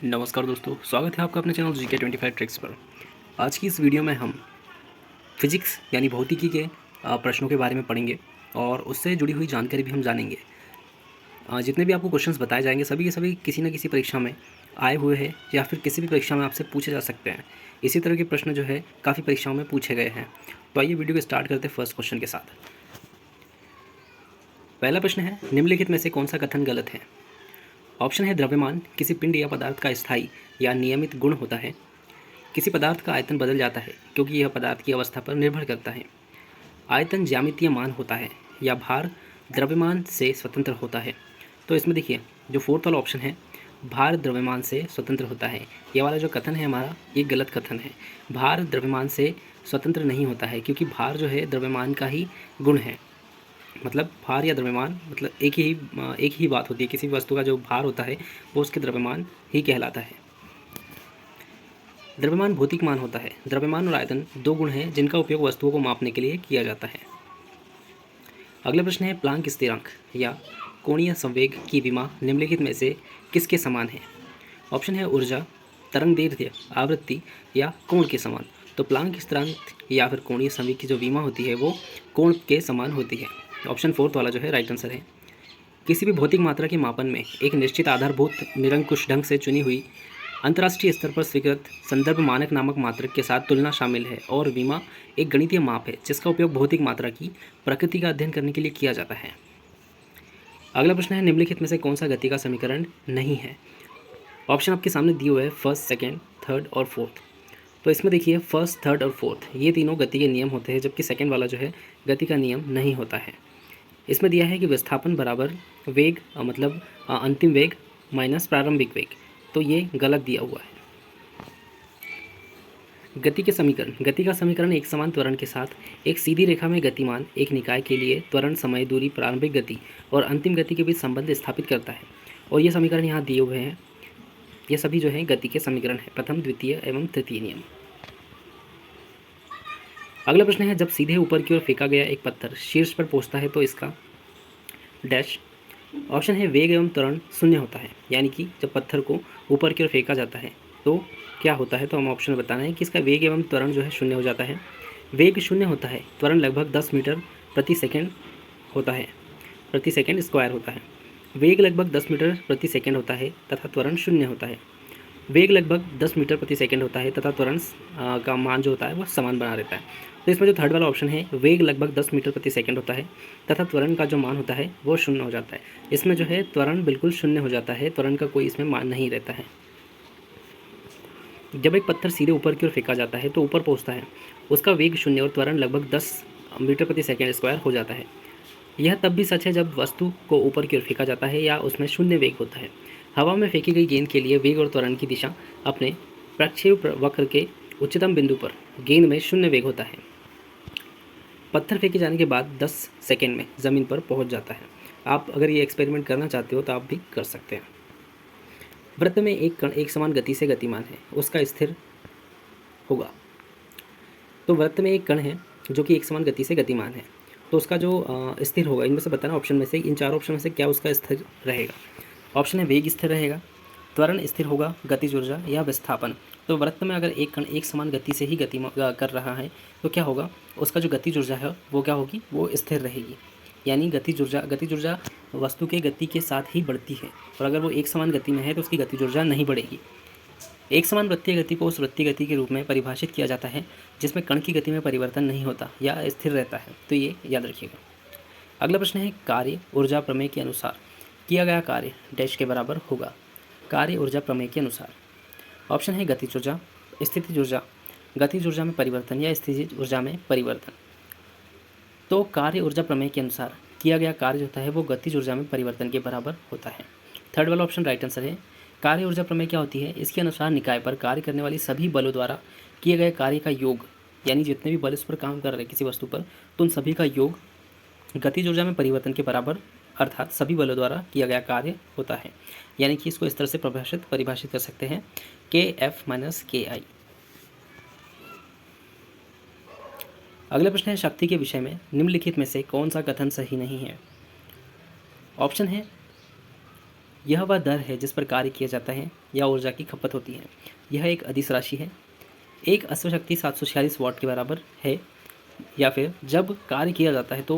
नमस्कार दोस्तों, स्वागत है आपका अपने चैनल GK25 ट्रिक्स पर। आज की इस वीडियो में हम फिजिक्स यानी भौतिकी के प्रश्नों के बारे में पढ़ेंगे और उससे जुड़ी हुई जानकारी भी हम जानेंगे। जितने भी आपको क्वेश्चंस बताए जाएंगे सभी के सभी किसी न किसी परीक्षा में आए हुए हैं या फिर किसी भी परीक्षा में आपसे पूछे जा सकते हैं। इसी तरह के प्रश्न जो है काफ़ी परीक्षाओं में पूछे गए हैं। तो आइए वीडियो को स्टार्ट करते हैं फर्स्ट क्वेश्चन के साथ। पहला प्रश्न है, निम्नलिखित में से कौन सा कथन गलत है। ऑप्शन है, द्रव्यमान किसी पिंड या पदार्थ का स्थायी या नियमित गुण होता है। किसी पदार्थ का आयतन बदल जाता है क्योंकि यह पदार्थ की अवस्था पर निर्भर करता है। आयतन ज्यामितीय मान होता है या भार द्रव्यमान से स्वतंत्र होता है। तो इसमें देखिए जो फोर्थ वाला ऑप्शन है, भार द्रव्यमान से स्वतंत्र होता है, यह वाला जो कथन है हमारा ये गलत कथन है। भार द्रव्यमान से स्वतंत्र नहीं होता है क्योंकि भार जो है द्रव्यमान का ही गुण है। मतलब भार या द्रव्यमान मतलब एक ही बात होती है। किसी भी वस्तु का जो भार होता है वो उसके द्रव्यमान ही कहलाता है। द्रव्यमान भौतिक मान होता है। द्रव्यमान और आयतन दो गुण हैं जिनका उपयोग वस्तुओं को मापने के लिए किया जाता है। अगला प्रश्न है, प्लांक स्थिरांक या कोणीय संवेग की विमा निम्नलिखित में से किसके समान है। ऑप्शन है, ऊर्जा, तरंगदैर्घ्य, आवृत्ति या कोण के समान। तो प्लांक स्थिरांक या फिर कोणीय संवेग की जो विमा होती है वो कोण के समान होती है। ऑप्शन फोर्थ वाला जो है राइट आंसर है। किसी भी भौतिक मात्रा के मापन में एक निश्चित आधारभूत निरंकुश ढंग से चुनी हुई अंतर्राष्ट्रीय स्तर पर स्वीकृत संदर्भ मानक नामक मात्रक के साथ तुलना शामिल है और विमा एक गणितीय माप है जिसका उपयोग भौतिक मात्रा की प्रकृति का अध्ययन करने के लिए किया जाता है। अगला प्रश्न है, निम्नलिखित में से कौन सा गति का समीकरण नहीं है। ऑप्शन आपके सामने दिए हुए हैं फर्स्ट, सेकेंड, थर्ड और फोर्थ। तो इसमें देखिए फर्स्ट, थर्ड और फोर्थ ये तीनों गति के नियम होते हैं, जबकि सेकेंड वाला जो है गति का नियम नहीं होता है। इसमें दिया है कि विस्थापन बराबर वेग मतलब अंतिम वेग माइनस प्रारंभिक वेग, तो ये गलत दिया हुआ है। गति के समीकरण, गति का समीकरण एक समान त्वरण के साथ एक सीधी रेखा में गतिमान एक निकाय के लिए त्वरण, समय, दूरी, प्रारंभिक गति और अंतिम गति के बीच संबंध स्थापित करता है। और ये समीकरण यहाँ दिए हुए हैं। ये सभी जो है गति के समीकरण है, प्रथम, द्वितीय एवं तृतीय नियम। अगला प्रश्न है, जब सीधे ऊपर की ओर फेंका गया एक पत्थर शीर्ष पर पहुंचता है तो इसका डैश। ऑप्शन है, वेग एवं त्वरण शून्य होता है, यानी कि जब पत्थर को ऊपर की ओर फेंका जाता है तो क्या होता है। तो हम ऑप्शन में बताना है कि इसका वेग एवं त्वरण जो है शून्य हो जाता है। वेग शून्य होता है, त्वरण लगभग 10 मीटर प्रति सेकंड होता है, प्रति सेकंड स्क्वायर होता है। वेग लगभग 10 मीटर प्रति सेकंड होता है तथा त्वरण शून्य होता है। वेग लगभग 10 मीटर प्रति सेकंड होता है तथा त्वरण का मान जो होता है वो समान बना रहता है। तो इसमें जो थर्ड वाला ऑप्शन है, वेग लगभग 10 मीटर प्रति सेकंड होता है तथा त्वरण का जो मान होता है वो शून्य हो जाता है। इसमें जो है त्वरण बिल्कुल शून्य हो जाता है, त्वरण का कोई इसमें मान नहीं रहता है। जब एक पत्थर सीधे ऊपर की ओर फेंका जाता है तो ऊपर पहुंचता है, उसका वेग शून्य और त्वरण लगभग 10 मीटर प्रति सेकंड स्क्वायर हो जाता है। यह तब भी सच है जब वस्तु को ऊपर की ओर फेंका जाता है या उसमें शून्य वेग होता है। हवा में फेंकी गई गेंद के लिए वेग और त्वरण की दिशा अपने प्रक्षेप वक्र के उच्चतम बिंदु पर गेंद में शून्य वेग होता है। पत्थर फेंके जाने के बाद 10 सेकेंड में ज़मीन पर पहुंच जाता है। आप अगर ये एक्सपेरिमेंट करना चाहते हो तो आप भी कर सकते हैं। वृत्त में एक कण एक समान गति से गतिमान है, उसका स्थिर होगा। तो वृत्त में एक कण है जो कि एक समान गति से गतिमान है, तो उसका जो स्थिर होगा, इनमें से बताना ऑप्शन में से, इन चार ऑप्शन में से क्या उसका स्थिर रहेगा। ऑप्शन है, वेग स्थिर रहेगा, त्वरण स्थिर होगा, गतिज ऊर्जा या विस्थापन। तो वृत्त में अगर एक कण एक समान गति से ही गति कर रहा है तो क्या होगा, उसका जो गतिज ऊर्जा है वो क्या होगी, वो स्थिर रहेगी। यानी गतिज ऊर्जा वस्तु के गति के साथ ही बढ़ती है, और अगर वो एक समान गति में है तो उसकी गतिज ऊर्जा नहीं बढ़ेगी। एक समान वृत्तीय गति को उस वृत्तीय गति के रूप में परिभाषित किया जाता है जिसमें कण की गति में परिवर्तन नहीं होता या स्थिर रहता है। तो ये याद रखिएगा। अगला प्रश्न है, कार्य ऊर्जा प्रमेय के अनुसार किया गया कार्य डैश के बराबर होगा। कार्य ऊर्जा प्रमेय के अनुसार ऑप्शन है, गतिज ऊर्जा, स्थितिज ऊर्जा, गतिज ऊर्जा में परिवर्तन या स्थितिज ऊर्जा में परिवर्तन। तो कार्य ऊर्जा प्रमेय के अनुसार किया गया कार्य होता है वो गतिज ऊर्जा में परिवर्तन के बराबर होता है। थर्ड वाला ऑप्शन राइट आंसर है। कार्य ऊर्जा प्रमेय क्या होती है, इसके अनुसार निकाय पर कार्य करने वाली सभी बलों द्वारा किए गए कार्य का योग, यानी जितने भी बल इस पर काम कर रहे हैं किसी वस्तु पर, तो उन सभी का योग गतिज ऊर्जा में परिवर्तन के बराबर अर्थात सभी बलों द्वारा किया गया कार्य होता है। यानी कि इसको इस तरह से परिभाषित कर सकते हैं, KF माइनस KI। अगला प्रश्न है, शक्ति के विषय में निम्नलिखित में से कौन सा कथन सही नहीं है। ऑप्शन है, यह वह दर है जिस पर कार्य किया जाता है या ऊर्जा की खपत होती है। यह एक अदिश राशि है। एक अश्वशक्ति 746 वाट के बराबर है। या फिर जब कार्य किया जाता है तो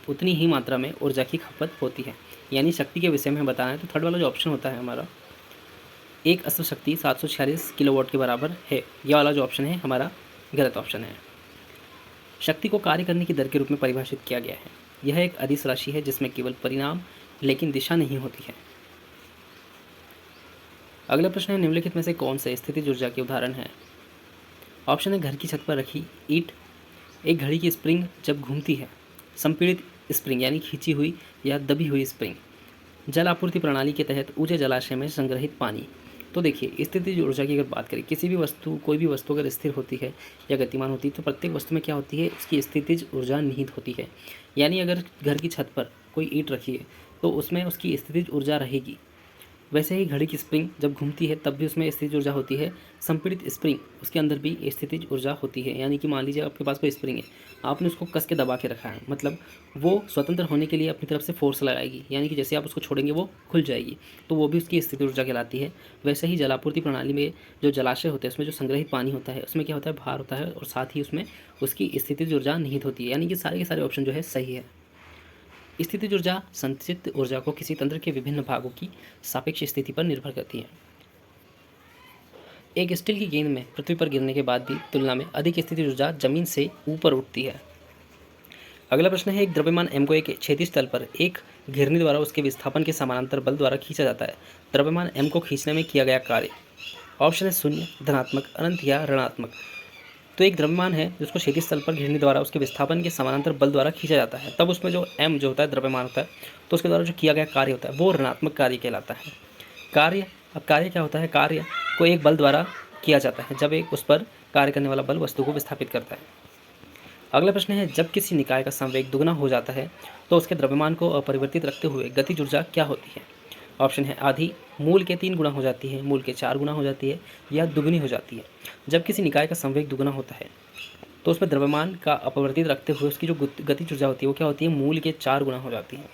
उतनी ही मात्रा में ऊर्जा की खपत होती है। यानी शक्ति के विषय में बताना है तो थर्ड वाला जो ऑप्शन होता है हमारा, एक अश्वशक्ति 746 किलोवाट के बराबर है, यह वाला जो ऑप्शन है हमारा गलत ऑप्शन है। शक्ति को कार्य करने की दर के रूप में परिभाषित किया गया है। यह एक अदिश राशि है जिसमें केवल परिणाम लेकिन दिशा नहीं होती है। अगला प्रश्न है, निम्नलिखित में से कौन से स्थितिज ऊर्जा के उदाहरण है? ऑप्शन है, घर की छत पर रखी ईंट, एक घड़ी की स्प्रिंग जब घूमती है, संपीड़ित स्प्रिंग यानी खींची हुई या दबी हुई स्प्रिंग, जल आपूर्ति प्रणाली के तहत ऊंचे जलाशय में संग्रहित पानी। तो देखिए, स्थितिज ऊर्जा की अगर बात करें, किसी भी वस्तु, कोई भी वस्तु अगर स्थिर होती है या गतिमान होती है तो प्रत्येक वस्तु में क्या होती है, उसकी स्थितिज ऊर्जा निहित होती है। यानी अगर घर की छत पर कोई ईंट रखी है तो उसमें उसकी स्थितिज ऊर्जा रहेगी। वैसे ही घड़ी की स्प्रिंग जब घूमती है तब भी उसमें स्थितिज ऊर्जा होती है। संपीड़ित स्प्रिंग, उसके अंदर भी स्थितिज ऊर्जा होती है। यानी कि मान लीजिए आपके पास कोई स्प्रिंग है, आपने उसको कस के दबा के रखा है, मतलब वो स्वतंत्र होने के लिए अपनी तरफ से फोर्स लगाएगी, यानी कि जैसे आप उसको छोड़ेंगे वो खुल जाएगी, तो वो भी उसकी स्थितिज ऊर्जा कहलाती है। वैसे ही जलापूर्ति प्रणाली में जो जलाशय होते हैं उसमें जो संग्रहित पानी होता है उसमें क्या होता है, भार होता है और साथ ही उसमें उसकी स्थितिज ऊर्जा निहित होती है। यानी कि सारे के सारे ऑप्शन जो है सही है। स्थितिज ऊर्जा संचित ऊर्जा को किसी तंत्र के विभिन्न भागों की सापेक्ष स्थिति पर निर्भर करती है। एक स्टील की गेंद में पृथ्वी पर गिरने के बाद भी तुलना में अधिक स्थितिज ऊर्जा जमीन से ऊपर उठती है। अगला प्रश्न है, एक द्रव्यमान m को एक क्षैतिज तल पर एक घिरनी द्वारा उसके विस्थापन के समानांतर बल द्वारा खींचा जाता है। द्रव्यमान m को खींचने में किया गया कार्य। ऑप्शन है शून्य, धनात्मक, अनंत या ऋणात्मक। तो एक द्रव्यमान है जिसको क्षैतिज तल पर घिरनी द्वारा उसके विस्थापन के समानांतर बल द्वारा खींचा जाता है, तब उसमें जो m जो होता है द्रव्यमान होता है, तो उसके द्वारा जो किया गया कार्य होता है वो ऋणात्मक कार्य कहलाता है। कार्य, अब कार्य क्या होता है, कार्य को एक बल द्वारा किया जाता है जब एक उस पर कार्य करने वाला बल वस्तु को विस्थापित करता है। अगला प्रश्न है, जब किसी निकाय का संवेग दुगना हो जाता है तो उसके द्रव्यमान को अपरिवर्तित रखते हुए गतिज ऊर्जा क्या होती है? ऑप्शन है आधी, मूल के 3 गुना हो जाती है, मूल के 4 गुना हो जाती है या दुगनी हो जाती है। जब किसी निकाय का संवेग दुगना होता है तो उसमें द्रव्यमान का अपरिवर्तित रखते हुए उसकी जो गतिज ऊर्जा होती है वो क्या होती है, मूल के 4 गुना हो जाती है।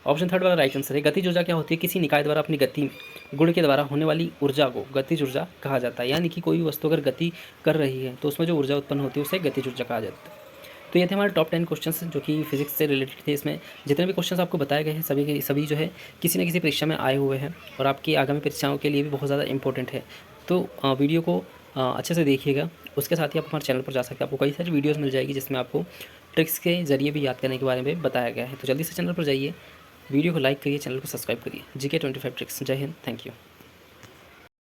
ऑप्शन थर्ड वाला राइट आंसर है। गतिज ऊर्जा क्या होती है, किसी निकाय द्वारा अपनी गति में गुण के द्वारा होने वाली ऊर्जा को गतिज ऊर्जा कहा जाता है। यानी कि कोई भी वस्तु अगर गति कर रही है तो उसमें जो ऊर्जा उत्पन्न होती है उसे गतिज ऊर्जा कहा जाता है। तो ये थे हमारे टॉप 10 क्वेश्चंस जो कि फिजिक्स से रिलेटेड थे। इसमें जितने भी क्वेश्चंस आपको बताए गए हैं सभी के सभी जो है किसी न किसी परीक्षा में आए हुए हैं और आपकी आगामी परीक्षाओं के लिए भी बहुत ज़्यादा इंपॉर्टेंट है। तो वीडियो को अच्छे से देखिएगा। उसके साथ ही आप हमारे चैनल पर जा सकते हैं, आपको कई सारी वीडियोज़ मिल जाएगी जिसमें आपको ट्रिक्स के जरिए भी याद करने के बारे में बताया गया है। तो जल्दी से चैनल पर जाइए, वीडियो को लाइक करिए, चैनल को सब्सक्राइब करिए। GK25 tricks. जय हिंद, थैंक यू।